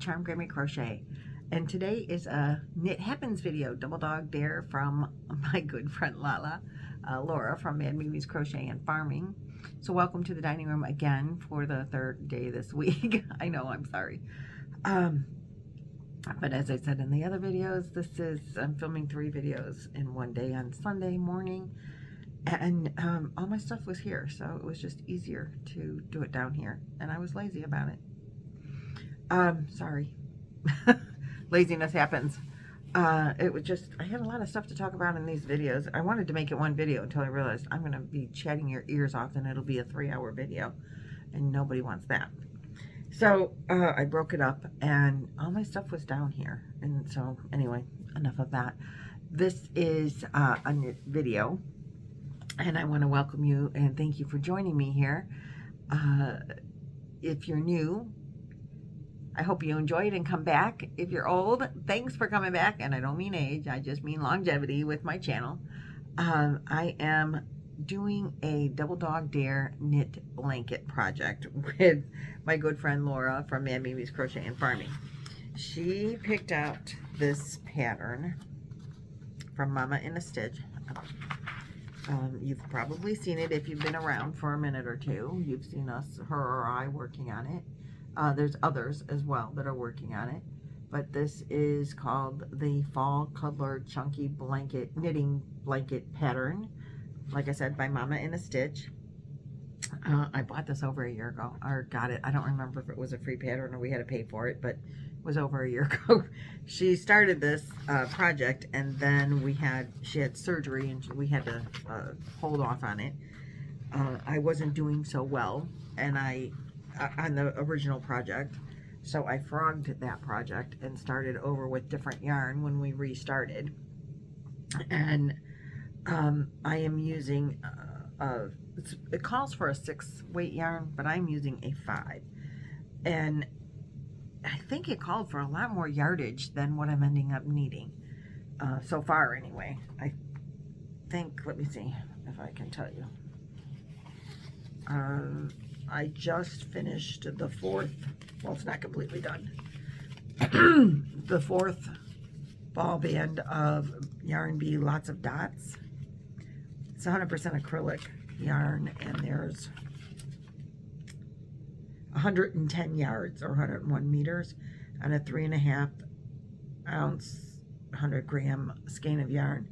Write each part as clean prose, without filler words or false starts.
Charm Grammy Crochet, and today is a Knit Happens video, double dog dare from my good friend Laura from Mad Mimi's Crochet and Farming. So welcome to the dining room again for the third day this week. I know, I'm sorry. But as I said in the other videos, I'm filming 3 videos in one day on Sunday morning, and all my stuff was here, so it was just easier to do it down here, and I was lazy about it. Sorry. Laziness happens. It was just, I had a lot of stuff to talk about in these videos. I wanted to make it one video until I realized I'm going to be chatting your ears off and it'll be a 3-hour video, and nobody wants that. So I broke it up and all my stuff was down here. And so anyway, enough of that. This is a knit video, and I want to welcome you and thank you for joining me here. If you're new, I hope you enjoy it and come back. If you're old, thanks for coming back. And I don't mean age, I just mean longevity with my channel. I am doing a double dog dare knit blanket project with my good friend Laura from Mad Mimi's Crochet and Farming. She picked out this pattern from Mama in a Stitch. You've probably seen it if you've been around for a minute or two. You've seen her or I working on it. There's others as well that are working on it, but this is called the Fall Cuddler Chunky Blanket Knitting Blanket Pattern, like I said, by Mama in a Stitch. I bought this over a year ago, or got it. I don't remember if it was a free pattern or we had to pay for it, but it was over a year ago. She started this project, and then she had surgery, and we had to hold off on it. I wasn't doing so well, and on the original project, so I frogged that project and started over with different yarn when we restarted. And I am using it calls for a 6 weight yarn, but I'm using a 5, and I think it called for a lot more yardage than what I'm ending up needing so far anyway. I think, let me see if I can tell you. I just finished the 4th, well, it's not completely done, the 4th ball band of Yarn Bee Lots of Dots. It's 100% acrylic yarn, and there's 110 yards or 101 meters on a 3.5 ounce 100 gram skein of yarn,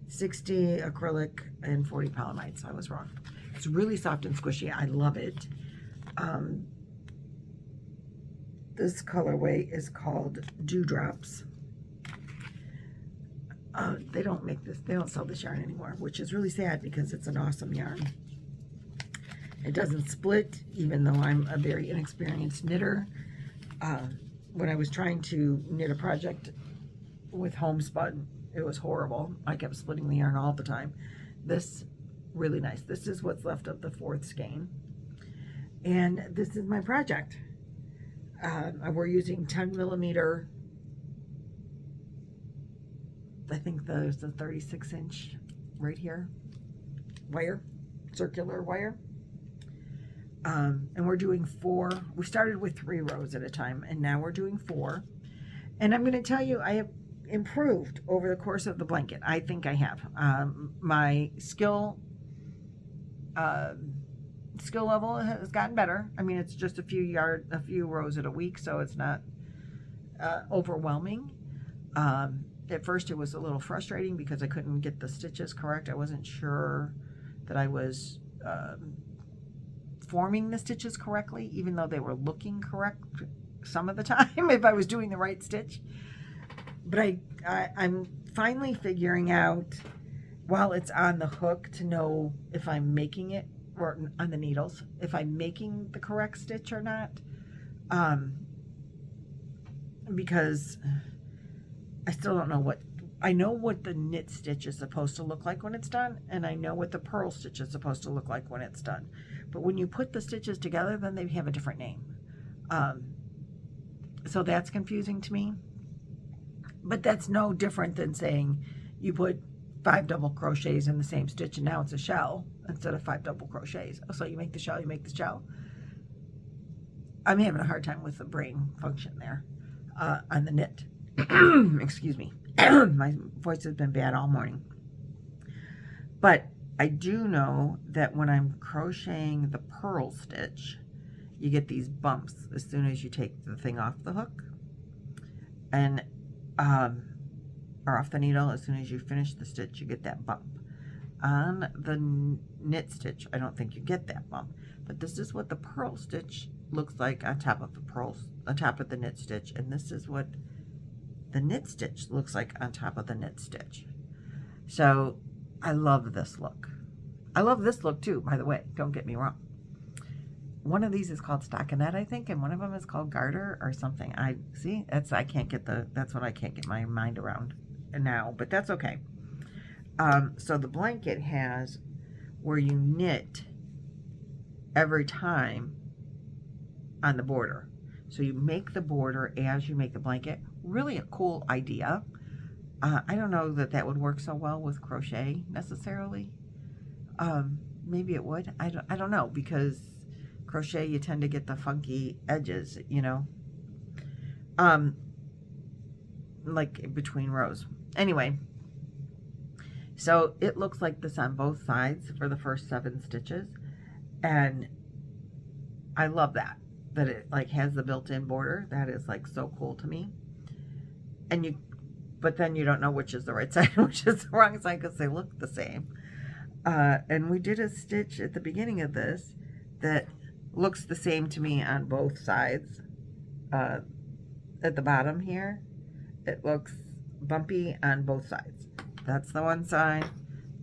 60 acrylic and 40 polyamides. I was wrong. It's really soft and squishy. I love it. This colorway is called Dewdrops. They don't make this, they don't sell this yarn anymore, which is really sad because it's an awesome yarn. It doesn't split, even though I'm a very inexperienced knitter. When I was trying to knit a project with homespun, it was horrible. I kept splitting the yarn all the time. This, really nice. This is what's left of the 4th skein. And this is my project. We're using 10 millimeter, I think there's the 36-inch right here, wire, circular wire. And we're doing 4. We started with 3 rows at a time, and now we're doing 4. And I'm going to tell you, I have improved over the course of the blanket. I think I have. My skill level has gotten better. I mean, it's just a few rows at a week, so it's not overwhelming. At first it was a little frustrating because I couldn't get the stitches correct. I wasn't sure that I was forming the stitches correctly, even though they were looking correct some of the time if I was doing the right stitch. But I'm finally figuring out, while it's on the hook, to know if I'm making it, or on the needles, if I'm making the correct stitch or not, because I still don't know I know what the knit stitch is supposed to look like when it's done, and I know what the purl stitch is supposed to look like when it's done. But when you put the stitches together, then they have a different name. So that's confusing to me. But that's no different than saying you put 5 double crochets in the same stitch and now it's a shell instead of 5 double crochets. So you make the shell, you make the shell. I'm having a hard time with the brain function there. on the knit. Excuse me. My voice has been bad all morning. But I do know that when I'm crocheting the purl stitch, you get these bumps as soon as you take the thing off the hook, and or off the needle. As soon as you finish the stitch, you get that bump. On the knit stitch, I don't think you get that bump, but this is what the purl stitch looks like on top of the knit stitch, and this is what the knit stitch looks like on top of the knit stitch. So I love this look. I love this look too, by the way, don't get me wrong. One of these is called stockinette, I think, and one of them is called garter or something. That's what I can't get my mind around now, but that's okay. So the blanket has where you knit every time on the border. So you make the border as you make the blanket. Really a cool idea. I don't know that that would work so well with crochet necessarily. Maybe it would. I don't know, because crochet you tend to get the funky edges, you know, like between rows. Anyway, so it looks like this on both sides for the first 7 stitches, and I love that it like has the built-in border. That is like so cool to me. And but then you don't know which is the right side and which is the wrong side because they look the same. And we did a stitch at the beginning of this that looks the same to me on both sides. At the bottom here, it looks bumpy on both sides. That's the one side,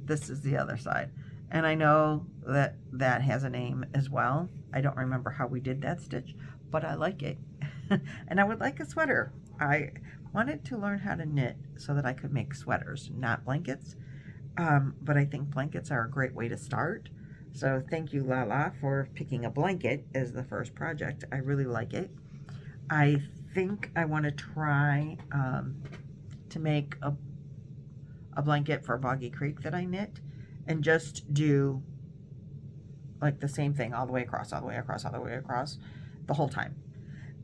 this is the other side. And I know that that has a name as well. I don't remember how we did that stitch, but I like it. And I would like a sweater. I wanted to learn how to knit so that I could make sweaters, not blankets. But I think blankets are a great way to start. So thank you, Lala, for picking a blanket as the first project. I really like it. I think I want to try to make a blanket for Boggy Creek that I knit, and just do like the same thing all the way across, all the way across, all the way across the whole time,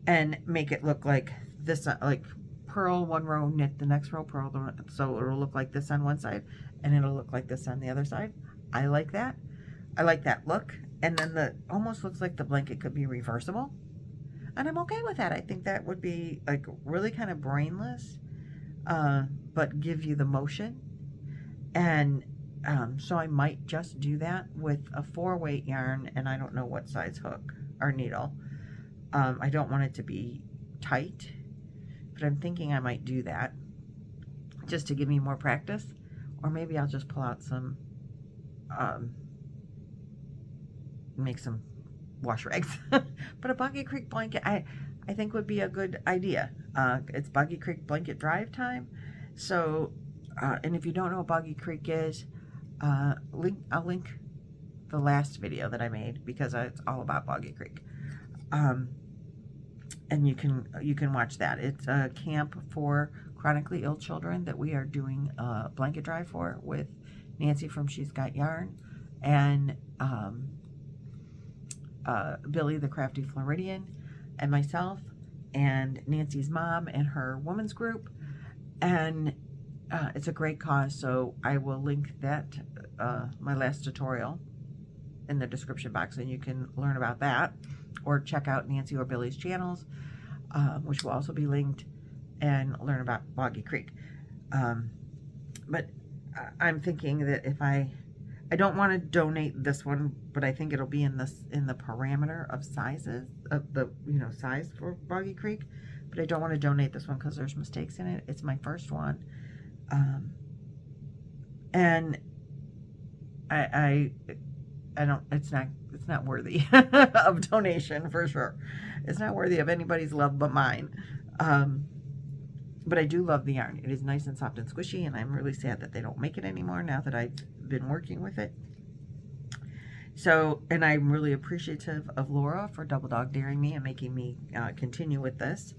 and make it look like this, like purl one row, knit the next row, purl, so it'll look like this on one side and it'll look like this on the other side. I like that. I like that look. And then almost looks like the blanket could be reversible, and I'm okay with that. I think that would be like really kind of brainless, but give you the motion. And so I might just do that with a 4-weight yarn, and I don't know what size hook or needle. I don't want it to be tight, but I'm thinking I might do that just to give me more practice. Or maybe I'll just pull out some, make some wash rags. But a Boggy Creek blanket, I think would be a good idea. It's Boggy Creek blanket drive time. So, and if you don't know what Boggy Creek is, I'll link the last video that I made, because it's all about Boggy Creek. And you can watch that. It's a camp for chronically ill children that we are doing a blanket drive for with Nancy from She's Got Yarn, and Billy the Crafty Floridian, and myself, and Nancy's mom and her women's group. And it's a great cause, so I will link that, my last tutorial, in the description box, and you can learn about that, or check out Nancy or Billy's channels, which will also be linked, and learn about Boggy Creek. But I'm thinking that if I don't want to donate this one, but I think it'll be in the parameter of sizes of the size for Boggy Creek. But I don't want to donate this one because there's mistakes in it. It's my first one, and I don't. It's not worthy of donation for sure. It's not worthy of anybody's love but mine. But I do love the yarn. It is nice and soft and squishy, and I'm really sad that they don't make it anymore now that I've been working with it. So, and I'm really appreciative of Laura for double dog daring me and making me continue with this.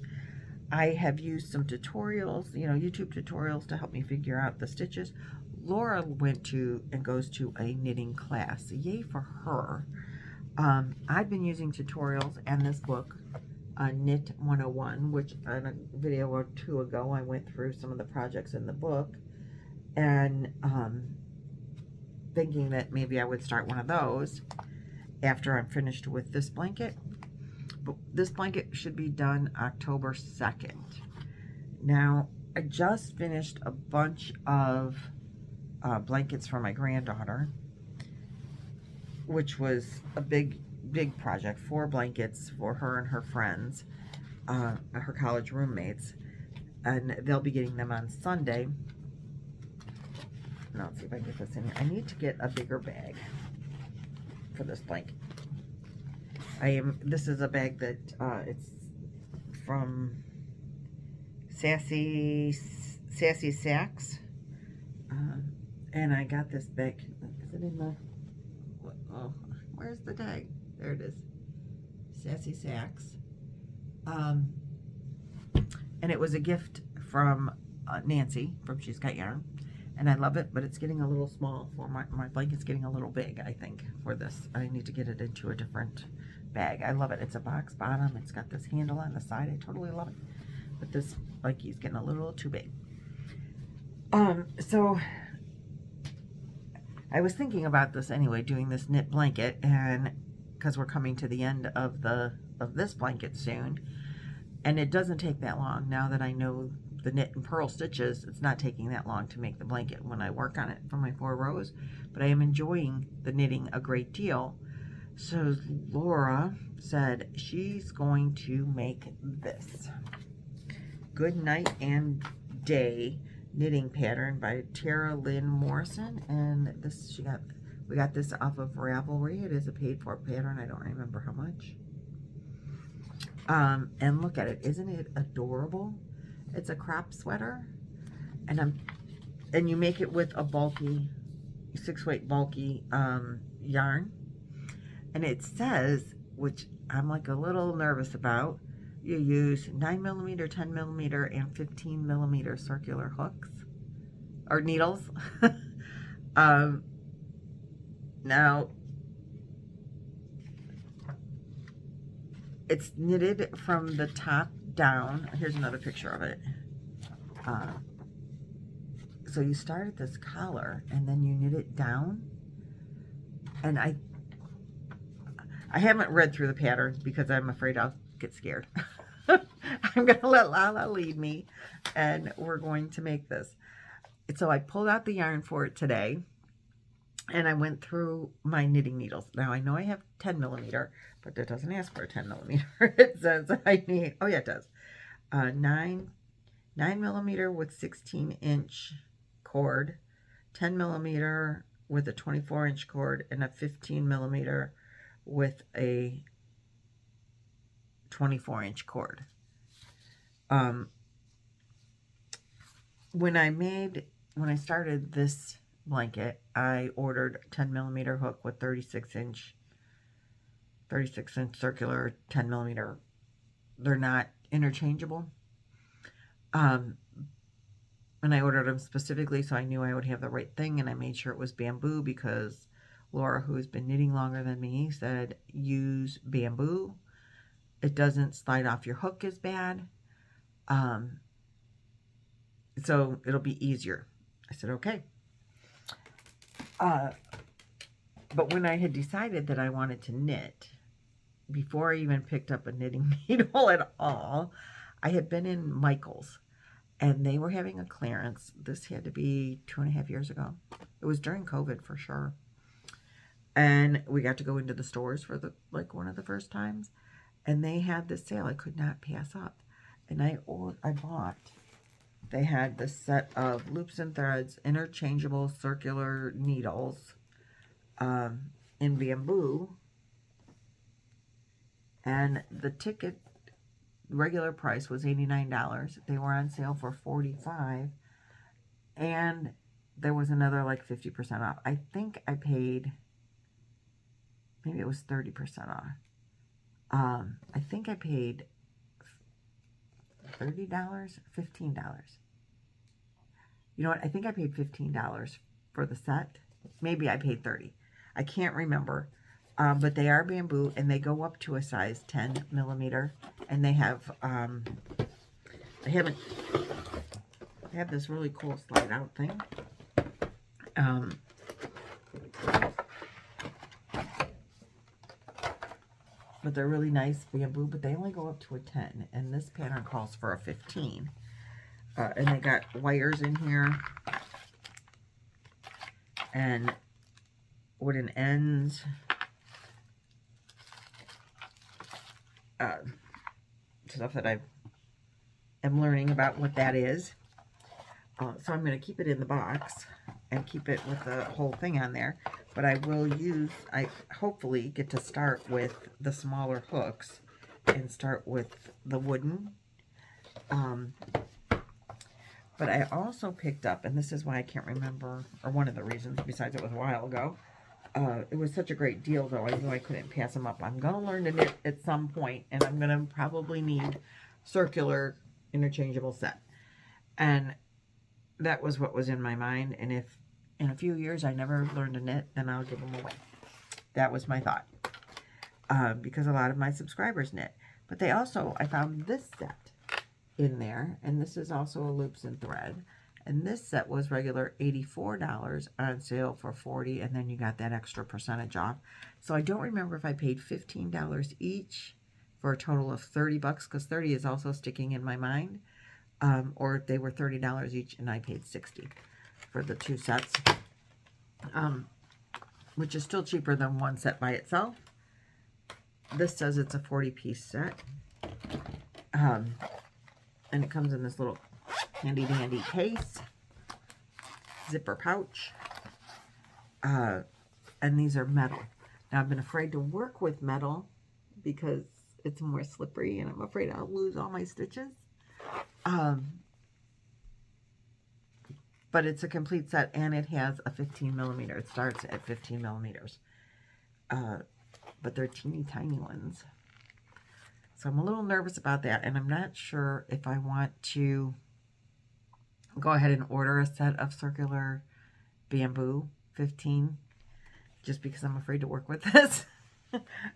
I have used some tutorials, YouTube tutorials, to help me figure out the stitches. Laura went to and goes to a knitting class. Yay for her. I've been using tutorials and this book Knit 101, which in a video or two ago I went through some of the projects in the book, and thinking that maybe I would start one of those after I'm finished with this blanket. But this blanket should be done October 2nd. Now, I just finished a bunch of blankets for my granddaughter, which was a big project. 4 blankets for her and her friends, her college roommates, and they'll be getting them on Sunday. Now, let's see if I can get this in here. I need to get a bigger bag for this blanket. This is a bag that it's from Sassy Sacks, and I got this bag. Is it in the? Oh, where's the tag? There it is. Sassy Sacks, and it was a gift from Nancy from She's Got Yarn, and I love it, but it's getting a little small for my blanket's getting a little big, I think, for this. I need to get it into a different bag. I love it. It's a box bottom. It's got this handle on the side. I totally love it. But this blanket's getting a little too big. So I was thinking about this anyway, doing this knit blanket, and because we're coming to the end of this blanket soon, and it doesn't take that long. Now that I know the knit and purl stitches, it's not taking that long to make the blanket when I work on it for my 4 rows, but I am enjoying the knitting a great deal. So Laura said she's going to make this Good Night and Day knitting pattern by Tara Lynn Morrison, and this we got this off of Ravelry. It is a paid for pattern. I don't remember how much. And look at it. Isn't it adorable? It's a crop sweater, and you make it with a bulky 6-weight bulky yarn, and it says, which I'm like a little nervous about, you use 9mm, 10mm, and 15mm circular hooks or needles. Now it's knitted from the top down. Here's another picture of it. So you start at this collar and then you knit it down, and I haven't read through the pattern because I'm afraid I'll get scared. I'm gonna let Lala lead me, and we're going to make this. So I pulled out the yarn for it today, and I went through my knitting needles. Now I know I have 10mm, but it doesn't ask for a 10mm. It says I need, oh yeah, it does. 9mm with 16-inch cord, 10mm with a 24-inch cord, and a 15mm with a 24-inch cord. When I started this blanket, I ordered 10mm hook with 36-inch circular 10mm. They're not interchangeable. And I ordered them specifically so I knew I would have the right thing, and I made sure it was bamboo because Laura, who's been knitting longer than me, said use bamboo. It doesn't slide off your hook as bad. So it'll be easier. I said, okay. But when I had decided that I wanted to knit, before I even picked up a knitting needle at all, I had been in Michael's, and they were having a clearance. This had to be 2.5 years ago. It was during COVID for sure. And we got to go into the stores for one of the first times, and they had this sale I could not pass up. And I bought, they had this set of loops and threads, interchangeable circular needles in bamboo, and the ticket regular price was $89. They were on sale for $45, and there was another like 50% off. I think I paid, maybe it was 30% off. I think I paid $30, $15. You know what? I think I paid $15 for the set. Maybe I paid $30. I can't remember. but they are bamboo, and they go up to a size 10 millimeter, and they have, they have this really cool slide out thing. But they're really nice bamboo, but they only go up to a 10, and this pattern calls for a 15. And they got wires in here, and wooden ends, stuff that I am learning about what that is. So I'm going to keep it in the box and keep it with the whole thing on there. But I will use, I hopefully get to start with the smaller hooks and start with the wooden. But I also picked up, and this is why I can't remember, or one of the reasons, besides it was a while ago. It was such a great deal, though. I knew I couldn't pass them up. I'm going to learn to knit at some point, and I'm going to probably need circular interchangeable set. And that was what was in my mind. And if in a few years I never learn to knit, then I'll give them away. That was my thought. Because a lot of my subscribers knit. But they also, I found this set in there. And this is also a loops and thread. And this set was regular $84 on sale for $40. And then you got that extra percentage off. So I don't remember if I paid $15 each for a total of $30, because 30 is also sticking in my mind. Or if they were $30 each and I paid $60 for the two sets, which is still cheaper than one set by itself. This says it's a 40-piece set, and it comes in this little handy dandy case, zipper pouch, and these are metal. Now I've been afraid to work with metal because it's more slippery and I'm afraid I'll lose all my stitches. But it's a complete set, and it has a 15 millimeter. It starts at 15 millimeters. But they're teeny tiny ones. So I'm a little nervous about that, and I'm not sure if I want to go ahead and order a set of circular bamboo 15, just because I'm afraid to work with this.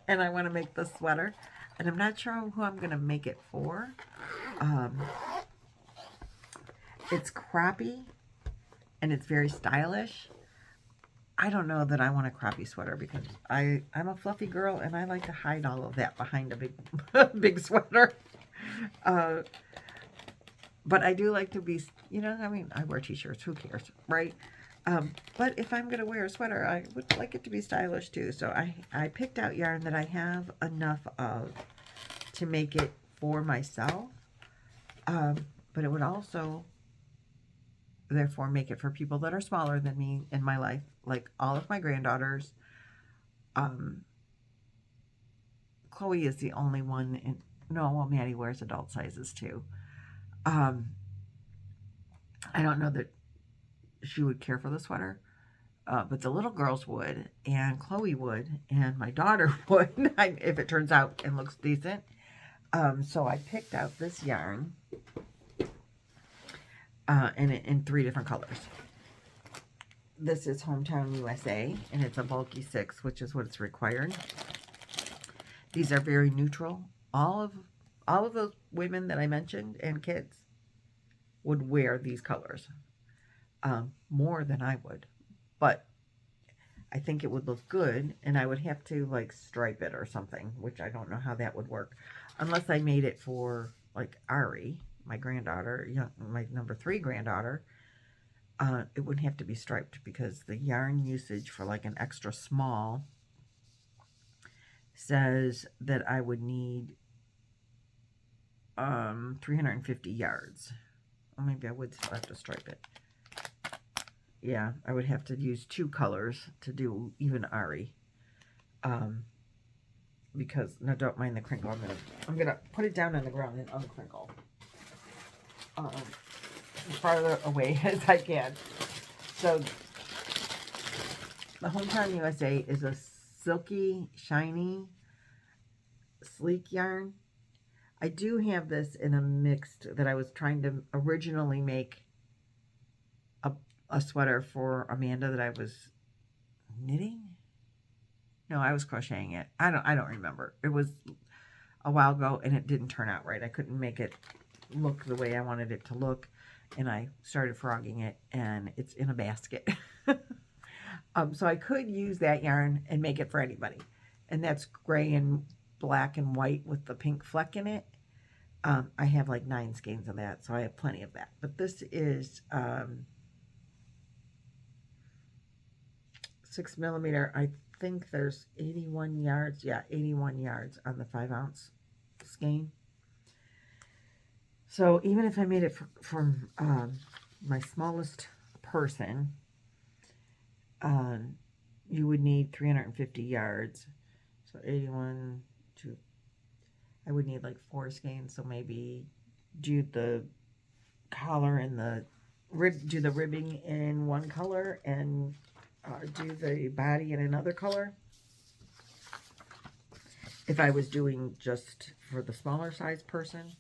And I want to make the sweater. And I'm not sure who I'm going to make it for. It's croppy, and it's very stylish. I don't know that I want a croppy sweater, because I'm a fluffy girl, and I like to hide all of that behind a big, big sweater. But I do like to be, you know, I mean, I wear t-shirts, who cares, right? But if I'm going to wear a sweater, I would like it to be stylish too. So I picked out yarn that I have enough of to make it for myself. But it would also, therefore, make it for people that are smaller than me in my life, like all of my granddaughters. Chloe is the only one in, no, well, Maddie wears adult sizes too. I don't know that she would care for the sweater, but the little girls would, and Chloe would, and my daughter would, if it turns out and looks decent. So I picked out this yarn, in 3 different colors. This is Hometown USA, and it's a bulky 6, which is what it's required. These are very neutral. All of those women that I mentioned and kids would wear these colors, more than I would, but I think it would look good, and I would have to like stripe it or something, which I don't know how that would work, unless I made it for like Ari, my granddaughter, you know, my number 3 granddaughter. It wouldn't have to be striped, because the yarn usage for like an extra small says that I would need 350 yards. Or maybe I would still have to stripe it. Yeah, I would have to use 2 colors to do even Ari. Because, now don't mind the crinkle, I'm gonna put it down on the ground and uncrinkle. As farther away as I can. So, the Hometown USA is a silky, shiny, sleek yarn. I do have this in a mixed that I was trying to originally make a sweater for Amanda that I was knitting. No, I was crocheting it. I don't remember. It was a while ago and it didn't turn out right. I couldn't make it look the way I wanted it to look, and I started frogging it, and it's in a basket. So I could use that yarn and make it for anybody, and that's gray and black and white with the pink fleck in it. I have like 9 skeins of that, so I have plenty of that. But this is 6mm. I think there's 81 yards. Yeah, 81 yards on the 5-ounce skein. So even if I made it from my smallest person, you would need 350 yards. So 81 to, I would need like 4 skeins. So maybe do the collar and the do the ribbing in one color and do the body in another color. If I was doing just for the smaller size person.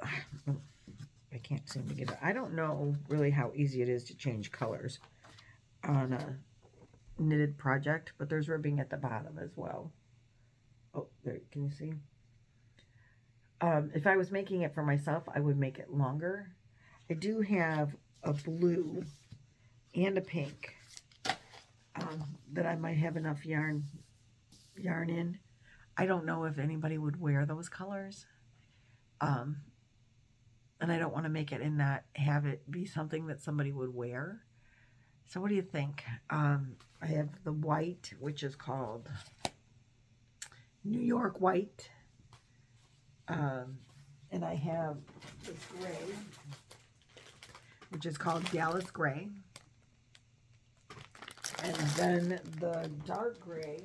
I can't seem to get it. I don't know really how easy it is to change colors on a knitted project, but there's ribbing at the bottom as well. Oh, there, can you see? If I was making it for myself, I would make it longer. I do have a blue and a pink that I might have enough yarn in. I don't know if anybody would wear those colors. And I don't want to make it and not have it be something that somebody would wear. So what do you think? I have the white, which is called New York white. And I have the gray, which is called Dallas gray. And then the dark gray,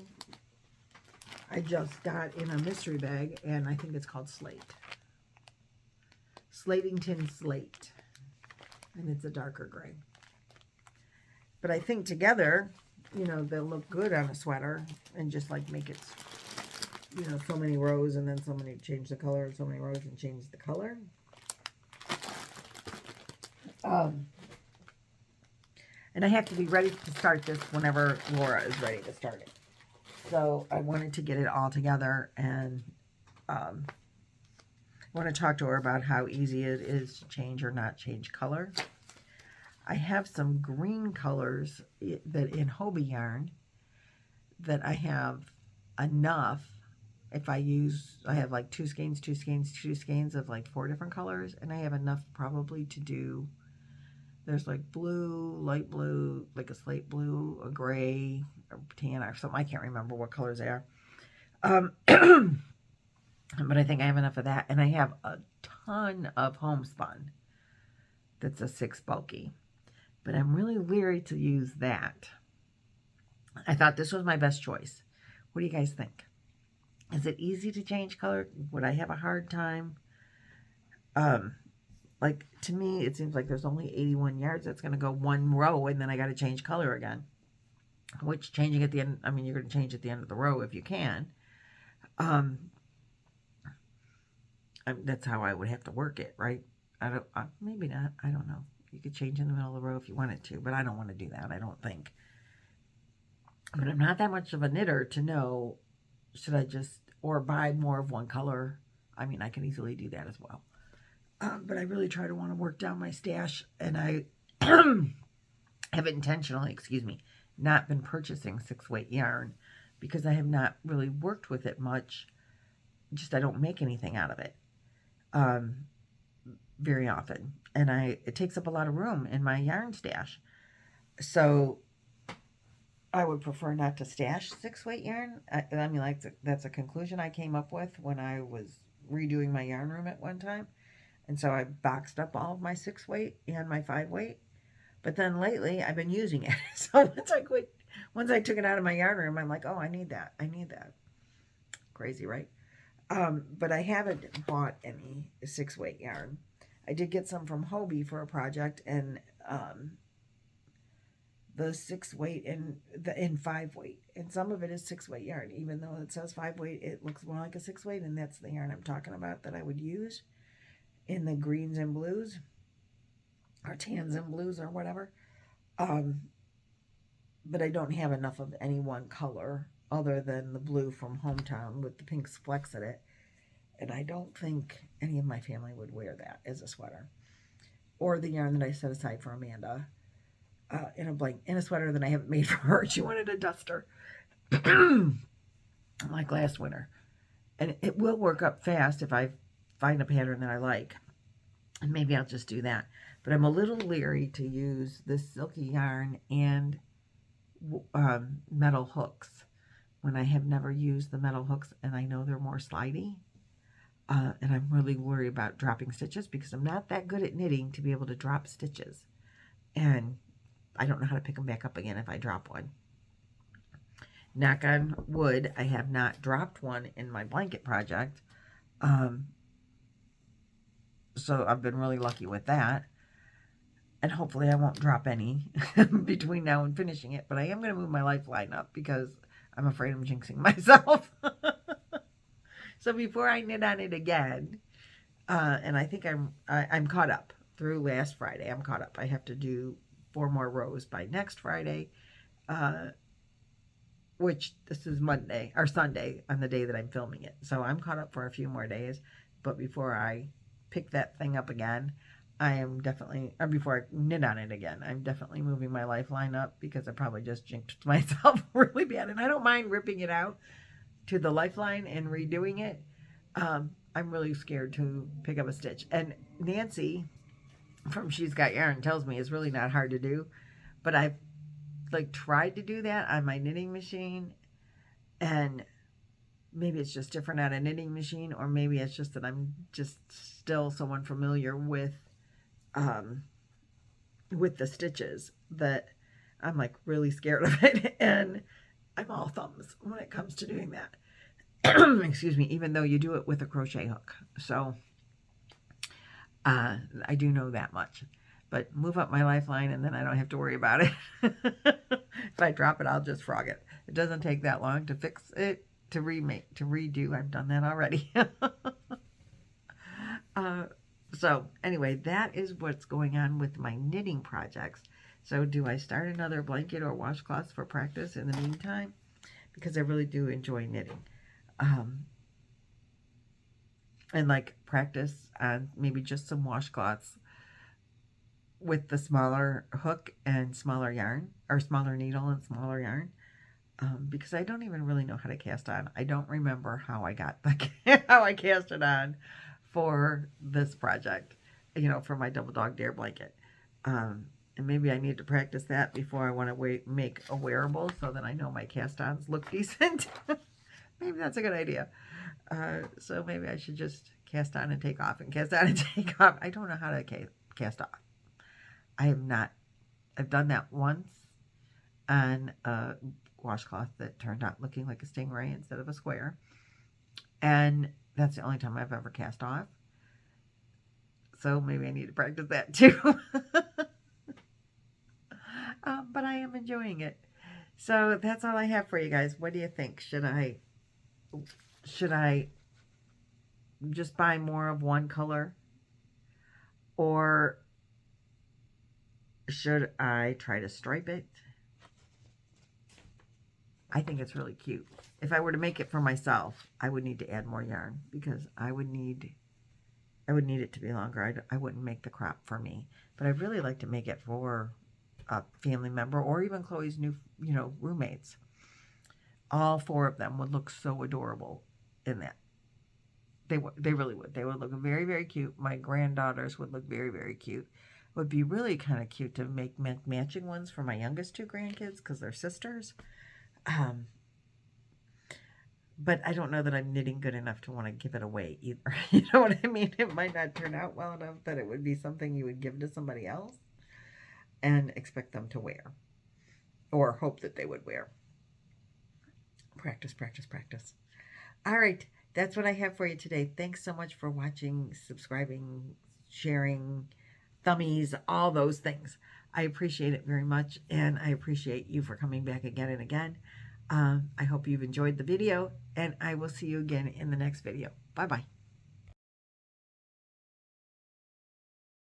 I just got in a mystery bag, and I think it's called Slate. Slatington Slate, and it's a darker gray. But I think together, you know, they'll look good on a sweater, and just like make it, you know, so many rows and then so many change the color, so many rows and change the color. And I have to be ready to start this whenever Laura is ready to start it. So I wanted to get it all together, and I want to talk to her about how easy it is to change or not change color. I have some green colors that in Hobie yarn that I have enough. If I use, I have like 2 skeins of like 4 different colors, and I have enough probably to do, there's like blue, light blue, like a slate blue, a gray, or tan, or something. I can't remember what colors they are. But I think I have enough of that. And I have a ton of homespun. That's a 6 bulky. But I'm really leery to use that. I thought this was my best choice. What do you guys think? Is it easy to change color? Would I have a hard time? Like, to me, it seems like there's only 81 yards. That's going to go 1 row, and then I got to change color again. Which, changing at the end, I mean, you're going to change at the end of the row if you can. That's how I would have to work it, right? Maybe not. I don't know. You could change in the middle of the row if you wanted to, but I don't want to do that, I don't think. But I'm not that much of a knitter to know, should I just, or buy more of one color? I mean, I can easily do that as well. But I really try to want to work down my stash, and I have intentionally, not been purchasing 6-weight yarn because I have not really worked with it much. Just I don't make anything out of it very often, and it takes up a lot of room in my yarn stash. So I would prefer not to stash 6-weight yarn. I mean, like, that's a conclusion I came up with when I was redoing my yarn room at one time. And so I boxed up all of my 6-weight and my 5-weight. But then lately, I've been using it. So once I took it out of my yarn room, I'm like, oh, I need that. Crazy, right? But I haven't bought any 6-weight yarn. I did get some from Hobie for a project, and the 6-weight and the 5-weight, and some of it is 6-weight yarn. Even though it says 5-weight, it looks more like a 6-weight, and that's the yarn I'm talking about that I would use in the greens and blues, or tans and blues, or whatever. but I don't have enough of any one color other than the blue from Hometown with the pink flecks in it. And I don't think any of my family would wear that as a sweater. Or the yarn that I set aside for Amanda in a sweater that I haven't made for her. She wanted a duster like last winter. And it will work up fast if I find a pattern that I like. And maybe I'll just do that. But I'm a little leery to use this silky yarn and metal hooks when I have never used the metal hooks and I know they're more slidey. And I'm really worried about dropping stitches because I'm not that good at knitting to be able to drop stitches. And I don't know how to pick them back up again if I drop one. Knock on wood, I have not dropped one in my blanket project. So I've been really lucky with that. And hopefully I won't drop any between now and finishing it. But I am going to move my lifeline up because I'm afraid I'm jinxing myself. So before I knit on it again, and I think I'm caught up through last Friday. I'm caught up. I have to do 4 more rows by next Friday, which this is Monday or Sunday on the day that I'm filming it. So I'm caught up for a few more days. But before I pick that thing up again, I am definitely, or before I knit on it again, I'm definitely moving my lifeline up because I probably just jinxed myself really bad. And I don't mind ripping it out to the lifeline and redoing it. I'm really scared to pick up a stitch. And Nancy from She's Got Yarn tells me it's really not hard to do. But I've like tried to do that on my knitting machine, and maybe it's just different on a knitting machine, or maybe it's just that I'm just still so unfamiliar with the stitches that I'm like really scared of it, and I'm all thumbs when it comes to doing that. Excuse me, even though you do it with a crochet hook. So I do know that much. But move up my lifeline and then I don't have to worry about it. If I drop it, I'll just frog it. It doesn't take that long to fix it, to redo. I've done that already. So anyway, that is what's going on with my knitting projects. So do I start another blanket or washcloths for practice in the meantime? Because I really do enjoy knitting. And like practice on maybe just some washcloths with the smaller hook and smaller yarn, or smaller needle and smaller yarn, because I don't even really know how to cast on. I don't remember how I got how I cast it on for this project, you know, for my Double Dog Dare blanket. And maybe I need to practice that before I want to make a wearable so that I know my cast-ons look decent. Maybe that's a good idea. So maybe I should just cast on and take off and cast on and take off. I don't know how to cast off. I have not. I've done that once on a washcloth that turned out looking like a stingray instead of a square. And that's the only time I've ever cast off. So maybe I need to practice that too. But I am enjoying it. So that's all I have for you guys. What do you think? Should I just buy more of one color? Or should I try to stripe it? I think it's really cute. If I were to make it for myself, I would need to add more yarn because I would need it to be longer. I wouldn't make the crop for me, but I'd really like to make it for a family member or even Chloe's new, roommates. All 4 of them would look so adorable in that. They really would. They would look very, very cute. My granddaughters would look very, very cute. It would be really kind of cute to make matching ones for my youngest 2 grandkids because they're sisters. But I don't know that I'm knitting good enough to want to give it away either. You know what I mean? It might not turn out well enough that it would be something you would give to somebody else and expect them to wear or hope that they would wear. Practice, practice, practice. All right. That's what I have for you today. Thanks so much for watching, subscribing, sharing, thummies, all those things. I appreciate it very much, and I appreciate you for coming back again and again. I hope you've enjoyed the video, and I will see you again in the next video. Bye-bye.